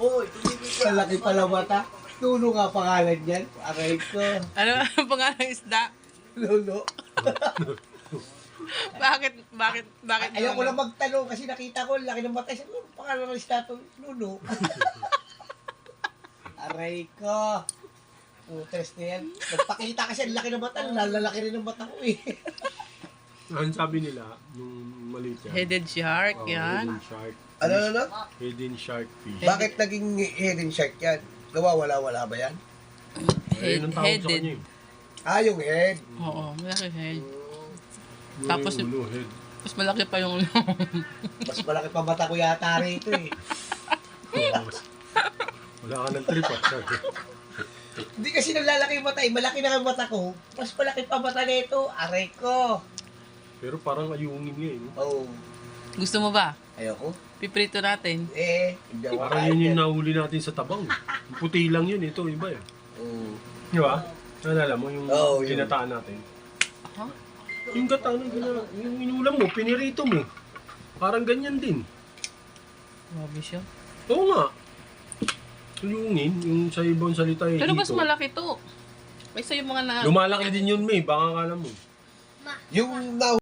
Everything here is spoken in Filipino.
Uy, malaki pala mata. Nuno nga pangalan yan. Aray ko. Ano ang pangalan ng isda? Nuno. Bakit Ayaw ko Nuno? lang magtanong kasi nakita ko, laki ng mata. Sabi ko, pangalan ng isda to, Nuno. Aray ko. Putres na yan. Nagpakita kasi ang laki ng mata, lalaki rin ng mata ko eh. Ang sabi nila, nung maliit yan. Headed shark, oh, yan. Hidden shark. Ano? Hidden shark fish. Bakit naging hidden shark yan? Nawawala-wala ba yan? Ayun ang tawag sa Headed. kanya eh. Ah, yung head. Oo, malaki head. Yung Tapos ulo, head. Mas malaki pa yung Mas malaki pa mata ko yata rito eh. Oo, wala ka ng trip at shark. Hindi kasi nalalaki yung mata eh. Malaki na ang mata ko. Mas malaki pa mata nito. Aray ko. Pero parang ayungin nga eh. No? Oh, Gusto mo ba? ayoko. Piprito natin. Hindi ako Parang kain yun yung yan. nahuli natin sa tabang. Yung puti lang yun, ito iba eh. Oh. Di ba? Nalala mo yung Oo, yun. ginataan natin? Ha? Yung gata na yung inulam mo, pinirito mo. Parang ganyan din. Grabe siya. Oo nga. Tuyungin, yung sa ibang salita eh. Pero mas hito. malaki to. Kaysa yung mga na... Lumalaki din yun, May. Baka akala mo. Yung